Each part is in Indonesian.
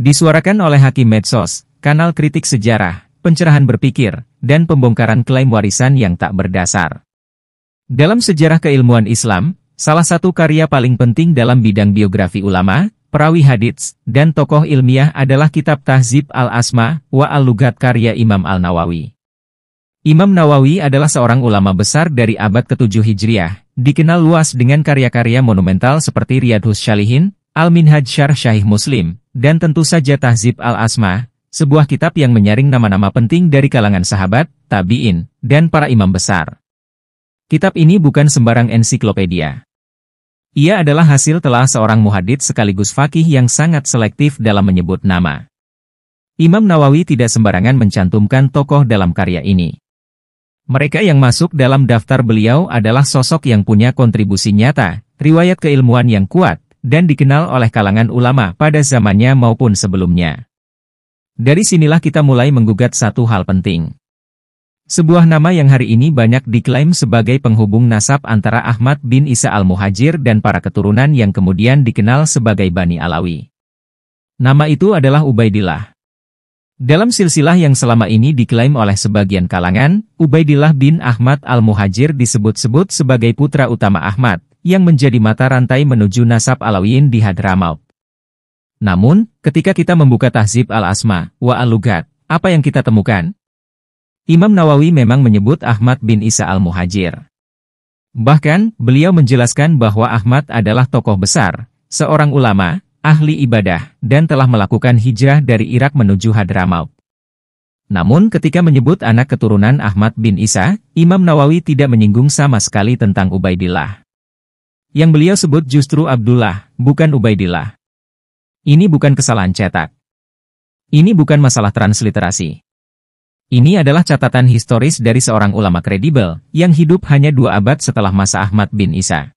Disuarakan oleh Hakim Medsos, kanal kritik sejarah, pencerahan berpikir, dan pembongkaran klaim warisan yang tak berdasar. Dalam sejarah keilmuan Islam, salah satu karya paling penting dalam bidang biografi ulama, perawi hadits, dan tokoh ilmiah adalah kitab Tahzib al-Asma wa al-Lughat karya Imam Al-Nawawi. Imam Nawawi adalah seorang ulama besar dari abad ke-7 Hijriah, dikenal luas dengan karya-karya monumental seperti Riyadhus Shalihin, Al-Minhaj Syarh Syahih Muslim, dan tentu saja Tahzib al-Asma, sebuah kitab yang menyaring nama-nama penting dari kalangan sahabat, tabi'in, dan para imam besar. Kitab ini bukan sembarang ensiklopedia. Ia adalah hasil telah seorang muhadits sekaligus faqih yang sangat selektif dalam menyebut nama. Imam Nawawi tidak sembarangan mencantumkan tokoh dalam karya ini. Mereka yang masuk dalam daftar beliau adalah sosok yang punya kontribusi nyata, riwayat keilmuan yang kuat, dan dikenal oleh kalangan ulama pada zamannya maupun sebelumnya. Dari sinilah kita mulai menggugat satu hal penting. Sebuah nama yang hari ini banyak diklaim sebagai penghubung nasab antara Ahmad bin Isa al-Muhajir dan para keturunan yang kemudian dikenal sebagai Bani Alawi. Nama itu adalah Ubaidillah. Dalam silsilah yang selama ini diklaim oleh sebagian kalangan, Ubaidillah bin Ahmad al-Muhajir disebut-sebut sebagai putra utama Ahmad, yang menjadi mata rantai menuju nasab Alawiyin di Hadramaut. Namun, ketika kita membuka Tahzib al-Asma wa al-Lughat, apa yang kita temukan? Imam Nawawi memang menyebut Ahmad bin Isa al-Muhajir. Bahkan, beliau menjelaskan bahwa Ahmad adalah tokoh besar, seorang ulama, ahli ibadah, dan telah melakukan hijrah dari Irak menuju Hadramaut. Namun ketika menyebut anak keturunan Ahmad bin Isa, Imam Nawawi tidak menyinggung sama sekali tentang Ubaidillah. Yang beliau sebut justru Abdullah, bukan Ubaidillah. Ini bukan kesalahan cetak. Ini bukan masalah transliterasi. Ini adalah catatan historis dari seorang ulama kredibel, yang hidup hanya 2 abad setelah masa Ahmad bin Isa.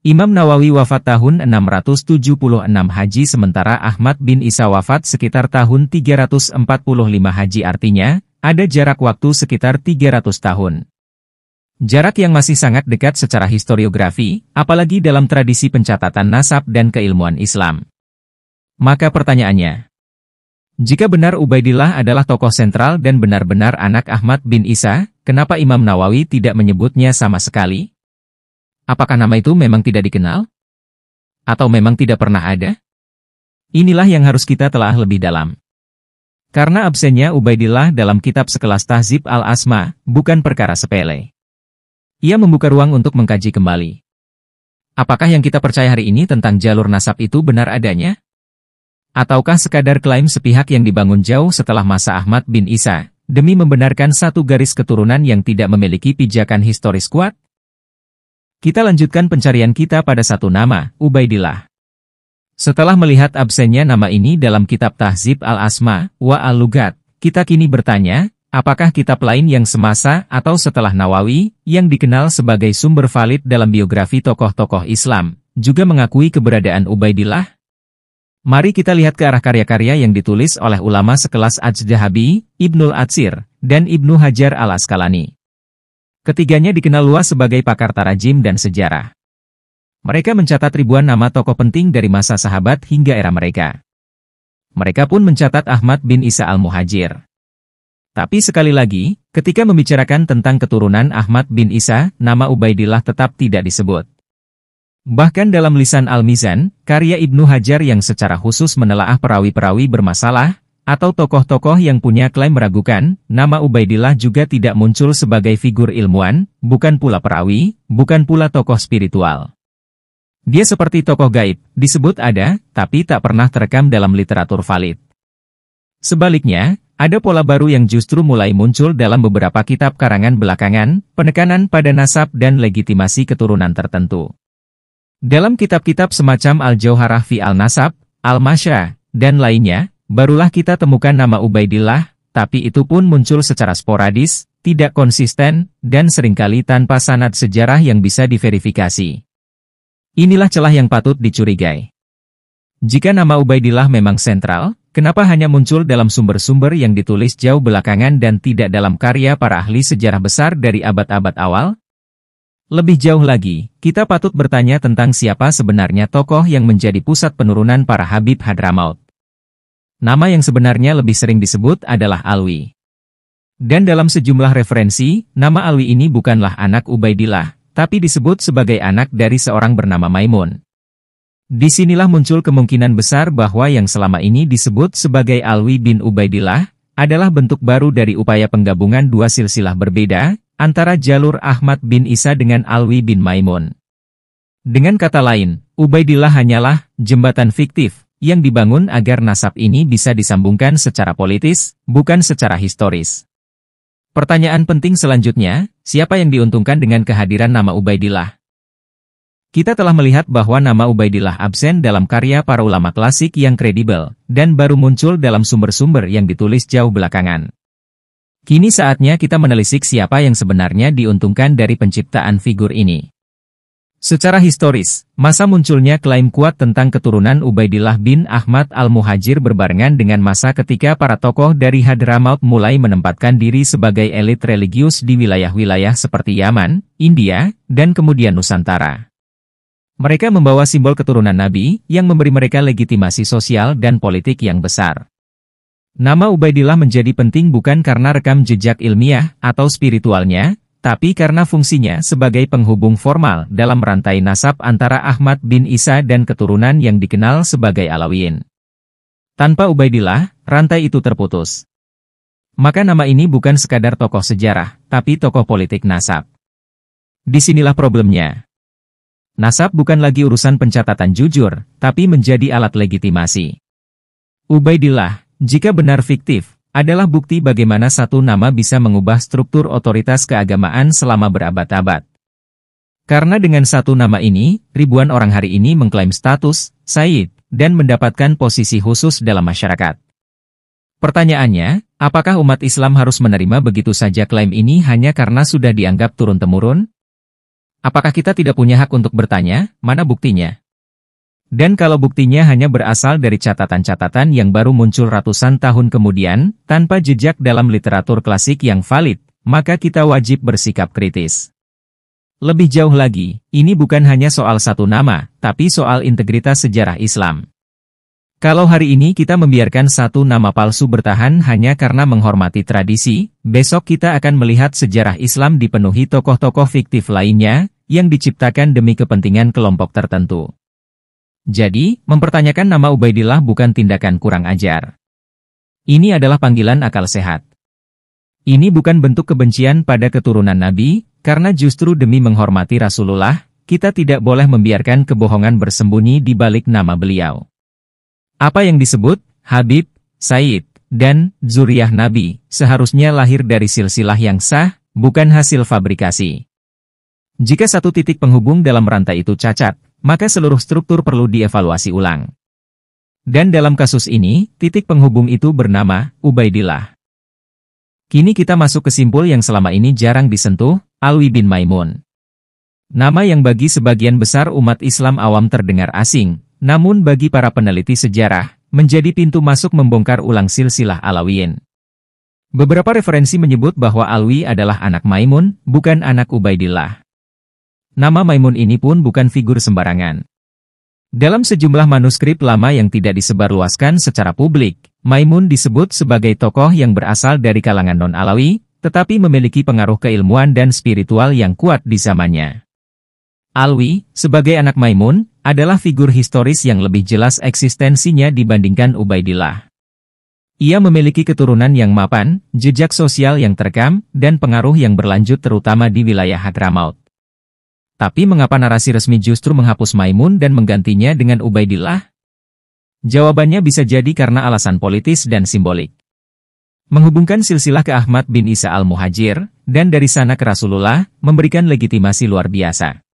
Imam Nawawi wafat tahun 676 Haji sementara Ahmad bin Isa wafat sekitar tahun 345 Haji artinya, ada jarak waktu sekitar 300 tahun. Jarak yang masih sangat dekat secara historiografi, apalagi dalam tradisi pencatatan nasab dan keilmuan Islam. Maka pertanyaannya, jika benar Ubaidillah adalah tokoh sentral dan benar-benar anak Ahmad bin Isa, kenapa Imam Nawawi tidak menyebutnya sama sekali? Apakah nama itu memang tidak dikenal? Atau memang tidak pernah ada? Inilah yang harus kita telah lebih dalam. Karena absennya Ubaidillah dalam kitab sekelas Tahzib al-Asma, bukan perkara sepele. Ia membuka ruang untuk mengkaji kembali. Apakah yang kita percaya hari ini tentang jalur nasab itu benar adanya? Ataukah sekadar klaim sepihak yang dibangun jauh setelah masa Ahmad bin Isa, demi membenarkan satu garis keturunan yang tidak memiliki pijakan historis kuat? Kita lanjutkan pencarian kita pada satu nama, Ubaidillah. Setelah melihat absennya nama ini dalam kitab Tahzib al-Asma wa al-Lughat, kita kini bertanya, apakah kitab lain yang semasa atau setelah Nawawi, yang dikenal sebagai sumber valid dalam biografi tokoh-tokoh Islam, juga mengakui keberadaan Ubaidillah? Mari kita lihat ke arah karya-karya yang ditulis oleh ulama sekelas Adz-Dzahabi, Ibnul Atsir, dan Ibnu Hajar al-Asqalani. Ketiganya dikenal luas sebagai pakar tarajim dan sejarah. Mereka mencatat ribuan nama tokoh penting dari masa sahabat hingga era mereka. Mereka pun mencatat Ahmad bin Isa al-Muhajir. Tapi sekali lagi, ketika membicarakan tentang keturunan Ahmad bin Isa, nama Ubaidillah tetap tidak disebut. Bahkan dalam Lisan al-Mizan, karya Ibnu Hajar yang secara khusus menelaah perawi-perawi bermasalah, atau tokoh-tokoh yang punya klaim meragukan, nama Ubaidillah juga tidak muncul sebagai figur ilmuwan, bukan pula perawi, bukan pula tokoh spiritual. Dia seperti tokoh gaib, disebut ada, tapi tak pernah terekam dalam literatur valid. Sebaliknya, ada pola baru yang justru mulai muncul dalam beberapa kitab karangan belakangan, penekanan pada nasab dan legitimasi keturunan tertentu. Dalam kitab-kitab semacam Al-Jauharah fi al-Nasab, Al-Masya, dan lainnya, barulah kita temukan nama Ubaidillah, tapi itu pun muncul secara sporadis, tidak konsisten, dan seringkali tanpa sanad sejarah yang bisa diverifikasi. Inilah celah yang patut dicurigai. Jika nama Ubaidillah memang sentral, kenapa hanya muncul dalam sumber-sumber yang ditulis jauh belakangan dan tidak dalam karya para ahli sejarah besar dari abad-abad awal? Lebih jauh lagi, kita patut bertanya tentang siapa sebenarnya tokoh yang menjadi pusat penurunan para Habib Hadramaut. Nama yang sebenarnya lebih sering disebut adalah Alwi. Dan dalam sejumlah referensi, nama Alwi ini bukanlah anak Ubaidillah, tapi disebut sebagai anak dari seorang bernama Maimun. Disinilah muncul kemungkinan besar bahwa yang selama ini disebut sebagai Alwi bin Ubaidillah, adalah bentuk baru dari upaya penggabungan dua silsilah berbeda, antara jalur Ahmad bin Isa dengan Alwi bin Maimun. Dengan kata lain, Ubaidillah hanyalah jembatan fiktif, yang dibangun agar nasab ini bisa disambungkan secara politis, bukan secara historis. Pertanyaan penting selanjutnya, siapa yang diuntungkan dengan kehadiran nama Ubaidillah? Kita telah melihat bahwa nama Ubaidillah absen dalam karya para ulama klasik yang kredibel, dan baru muncul dalam sumber-sumber yang ditulis jauh belakangan. Kini saatnya kita menelisik siapa yang sebenarnya diuntungkan dari penciptaan figur ini. Secara historis, masa munculnya klaim kuat tentang keturunan Ubaidillah bin Ahmad al-Muhajir berbarengan dengan masa ketika para tokoh dari Hadramaut mulai menempatkan diri sebagai elit religius di wilayah-wilayah seperti Yaman, India, dan kemudian Nusantara. Mereka membawa simbol keturunan Nabi, yang memberi mereka legitimasi sosial dan politik yang besar. Nama Ubaidillah menjadi penting bukan karena rekam jejak ilmiah atau spiritualnya, tapi karena fungsinya sebagai penghubung formal dalam rantai nasab antara Ahmad bin Isa dan keturunan yang dikenal sebagai Alawiyin. Tanpa Ubaidillah, rantai itu terputus. Maka nama ini bukan sekadar tokoh sejarah, tapi tokoh politik nasab. Disinilah problemnya. Nasab bukan lagi urusan pencatatan jujur, tapi menjadi alat legitimasi. Ubaidillah, jika benar fiktif, adalah bukti bagaimana satu nama bisa mengubah struktur otoritas keagamaan selama berabad-abad. Karena dengan satu nama ini, ribuan orang hari ini mengklaim status Sayyid dan mendapatkan posisi khusus dalam masyarakat. Pertanyaannya, apakah umat Islam harus menerima begitu saja klaim ini hanya karena sudah dianggap turun-temurun? Apakah kita tidak punya hak untuk bertanya, mana buktinya? Dan kalau buktinya hanya berasal dari catatan-catatan yang baru muncul ratusan tahun kemudian, tanpa jejak dalam literatur klasik yang valid, maka kita wajib bersikap kritis. Lebih jauh lagi, ini bukan hanya soal satu nama, tapi soal integritas sejarah Islam. Kalau hari ini kita membiarkan satu nama palsu bertahan hanya karena menghormati tradisi, besok kita akan melihat sejarah Islam dipenuhi tokoh-tokoh fiktif lainnya, yang diciptakan demi kepentingan kelompok tertentu. Jadi, mempertanyakan nama Ubaidillah bukan tindakan kurang ajar. Ini adalah panggilan akal sehat. Ini bukan bentuk kebencian pada keturunan Nabi, karena justru demi menghormati Rasulullah, kita tidak boleh membiarkan kebohongan bersembunyi di balik nama beliau. Apa yang disebut Habib, Sayyid, dan Zuriyah Nabi, seharusnya lahir dari silsilah yang sah, bukan hasil fabrikasi. Jika satu titik penghubung dalam rantai itu cacat, maka seluruh struktur perlu dievaluasi ulang. Dan dalam kasus ini, titik penghubung itu bernama Ubaidillah. Kini kita masuk ke simbol yang selama ini jarang disentuh, Alwi bin Maimun. Nama yang bagi sebagian besar umat Islam awam terdengar asing, namun bagi para peneliti sejarah, menjadi pintu masuk membongkar ulang silsilah Alawiyin. Beberapa referensi menyebut bahwa Alwi adalah anak Maimun, bukan anak Ubaidillah. Nama Maimun ini pun bukan figur sembarangan. Dalam sejumlah manuskrip lama yang tidak disebarluaskan secara publik, Maimun disebut sebagai tokoh yang berasal dari kalangan non-Alawi, tetapi memiliki pengaruh keilmuan dan spiritual yang kuat di zamannya. Alwi, sebagai anak Maimun, adalah figur historis yang lebih jelas eksistensinya dibandingkan Ubaidillah. Ia memiliki keturunan yang mapan, jejak sosial yang terekam, dan pengaruh yang berlanjut terutama di wilayah Hadramaut. Tapi mengapa narasi resmi justru menghapus Maimun dan menggantinya dengan Ubaidillah? Jawabannya bisa jadi karena alasan politis dan simbolik. Menghubungkan silsilah ke Ahmad bin Isa al-Muhajir, dan dari sana ke Rasulullah, memberikan legitimasi luar biasa.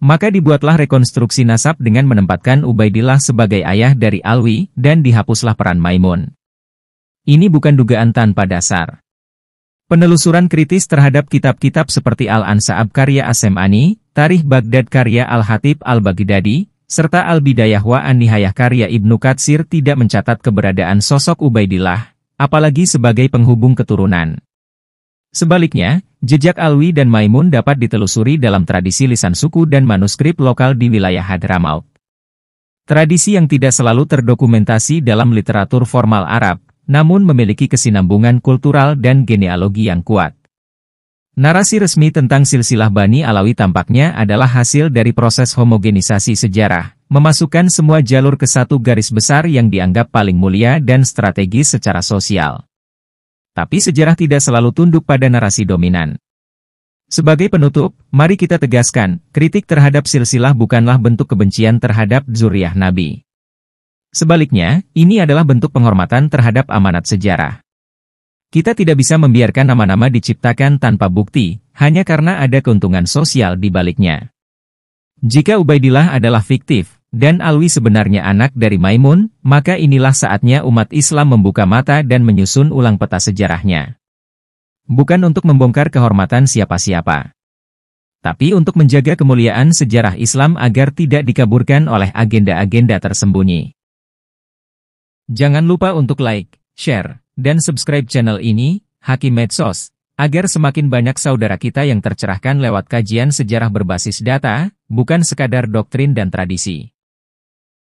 Maka dibuatlah rekonstruksi nasab dengan menempatkan Ubaidillah sebagai ayah dari Alwi, dan dihapuslah peran Maimun. Ini bukan dugaan tanpa dasar. Penelusuran kritis terhadap kitab-kitab seperti Al-Ansa'ab karya As-Sem'ani, Tarikh Baghdad karya Al-Hatib Al-Baghdadi, serta Al-Bidayah wa An-Nihayah karya Ibnu Katsir tidak mencatat keberadaan sosok Ubaidillah, apalagi sebagai penghubung keturunan. Sebaliknya, jejak Alwi dan Maimun dapat ditelusuri dalam tradisi lisan suku dan manuskrip lokal di wilayah Hadramaut. Tradisi yang tidak selalu terdokumentasi dalam literatur formal Arab, namun memiliki kesinambungan kultural dan genealogi yang kuat. Narasi resmi tentang silsilah Bani Alawi tampaknya adalah hasil dari proses homogenisasi sejarah, memasukkan semua jalur ke satu garis besar yang dianggap paling mulia dan strategis secara sosial. Tapi sejarah tidak selalu tunduk pada narasi dominan. Sebagai penutup, mari kita tegaskan, kritik terhadap silsilah bukanlah bentuk kebencian terhadap zuriyah Nabi. Sebaliknya, ini adalah bentuk penghormatan terhadap amanat sejarah. Kita tidak bisa membiarkan nama-nama diciptakan tanpa bukti, hanya karena ada keuntungan sosial di baliknya. Jika Ubaidillah adalah fiktif, dan Alwi sebenarnya anak dari Maimun, maka inilah saatnya umat Islam membuka mata dan menyusun ulang peta sejarahnya. Bukan untuk membongkar kehormatan siapa-siapa, tapi untuk menjaga kemuliaan sejarah Islam agar tidak dikaburkan oleh agenda-agenda tersembunyi. Jangan lupa untuk like, share, dan subscribe channel ini, Hakim Medsos, agar semakin banyak saudara kita yang tercerahkan lewat kajian sejarah berbasis data, bukan sekadar doktrin dan tradisi.